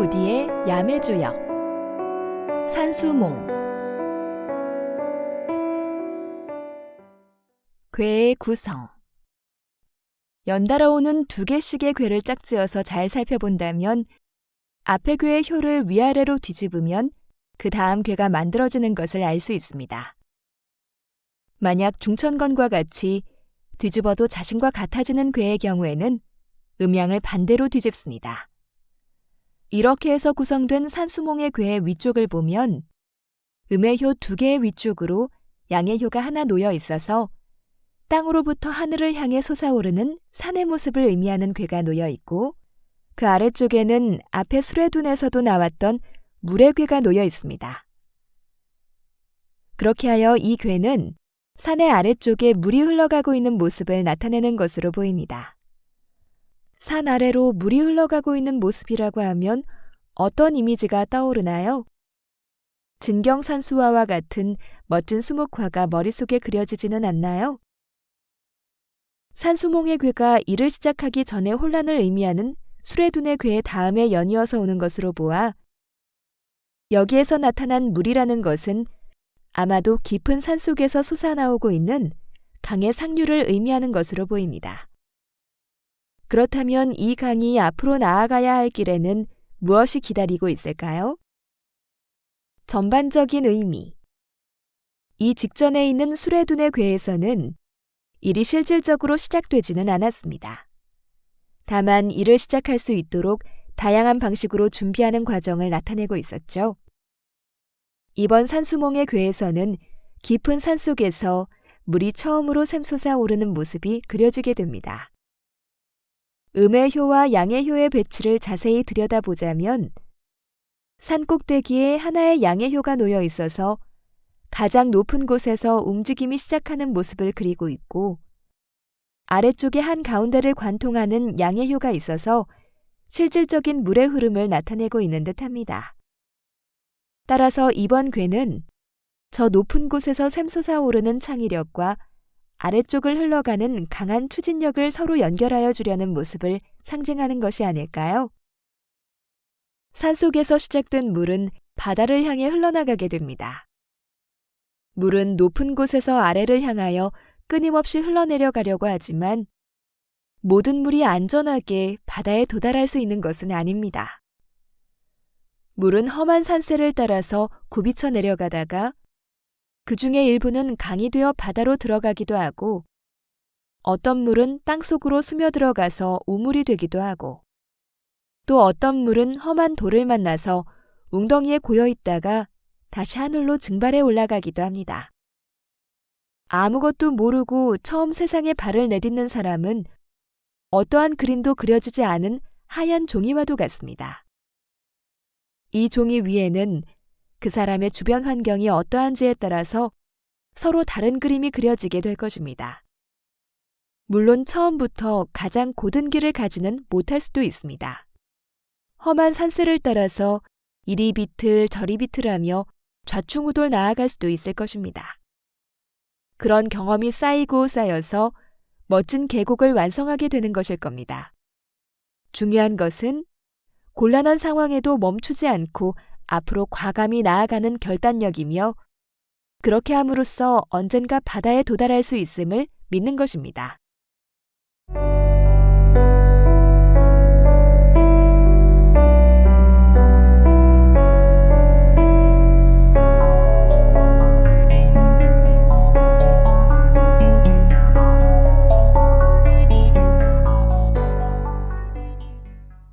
고디의 야매주역 산수몽 괴의 구성 연달아 오는 두 개씩의 괴를 짝지어서 잘 살펴본다면 앞의 괴의 효를 위아래로 뒤집으면 그 다음 괴가 만들어지는 것을 알 수 있습니다. 만약 중천건과 같이 뒤집어도 자신과 같아지는 괴의 경우에는 음양을 반대로 뒤집습니다. 이렇게 해서 구성된 산수몽의 괴의 위쪽을 보면 음의 효 두 개의 위쪽으로 양의 효가 하나 놓여 있어서 땅으로부터 하늘을 향해 솟아오르는 산의 모습을 의미하는 괴가 놓여 있고 그 아래쪽에는 앞에 수레둔에서도 나왔던 물의 괴가 놓여 있습니다. 그렇게 하여 이 괴는 산의 아래쪽에 물이 흘러가고 있는 모습을 나타내는 것으로 보입니다. 산 아래로 물이 흘러가고 있는 모습이라고 하면 어떤 이미지가 떠오르나요? 진경산수화와 같은 멋진 수묵화가 머릿속에 그려지지는 않나요? 산수몽의 괴가 일을 시작하기 전에 혼란을 의미하는 수레둔의 괴의 다음에 연이어서 오는 것으로 보아 여기에서 나타난 물이라는 것은 아마도 깊은 산 속에서 솟아나오고 있는 강의 상류를 의미하는 것으로 보입니다. 그렇다면 이 강이 앞으로 나아가야 할 길에는 무엇이 기다리고 있을까요? 전반적인 의미. 이 직전에 있는 수레둔의 괴에서는 일이 실질적으로 시작되지는 않았습니다. 다만 일을 시작할 수 있도록 다양한 방식으로 준비하는 과정을 나타내고 있었죠. 이번 산수몽의 괴에서는 깊은 산 속에서 물이 처음으로 샘솟아 오르는 모습이 그려지게 됩니다. 음의 효와 양의 효의 배치를 자세히 들여다보자면 산 꼭대기에 하나의 양의 효가 놓여 있어서 가장 높은 곳에서 움직임이 시작하는 모습을 그리고 있고 아래쪽에 한 가운데를 관통하는 양의 효가 있어서 실질적인 물의 흐름을 나타내고 있는 듯합니다. 따라서 이번 괴는 저 높은 곳에서 샘솟아 오르는 창의력과 아래쪽을 흘러가는 강한 추진력을 서로 연결하여 주려는 모습을 상징하는 것이 아닐까요? 산속에서 시작된 물은 바다를 향해 흘러나가게 됩니다. 물은 높은 곳에서 아래를 향하여 끊임없이 흘러내려가려고 하지만 모든 물이 안전하게 바다에 도달할 수 있는 것은 아닙니다. 물은 험한 산세를 따라서 굽이쳐 내려가다가 그 중에 일부는 강이 되어 바다로 들어가기도 하고 어떤 물은 땅속으로 스며들어가서 우물이 되기도 하고 또 어떤 물은 험한 돌을 만나서 웅덩이에 고여 있다가 다시 하늘로 증발해 올라가기도 합니다. 아무것도 모르고 처음 세상에 발을 내딛는 사람은 어떠한 그림도 그려지지 않은 하얀 종이와도 같습니다. 이 종이 위에는 그 사람의 주변 환경이 어떠한지에 따라서 서로 다른 그림이 그려지게 될 것입니다. 물론 처음부터 가장 고든 길을 가지는 못할 수도 있습니다. 험한 산세를 따라서 이리 비틀 저리 비틀하며 좌충우돌 나아갈 수도 있을 것입니다. 그런 경험이 쌓이고 쌓여서 멋진 계곡을 완성하게 되는 것일 겁니다. 중요한 것은 곤란한 상황에도 멈추지 않고 앞으로 과감히 나아가는 결단력이며 그렇게 함으로써 언젠가 바다에 도달할 수 있음을 믿는 것입니다.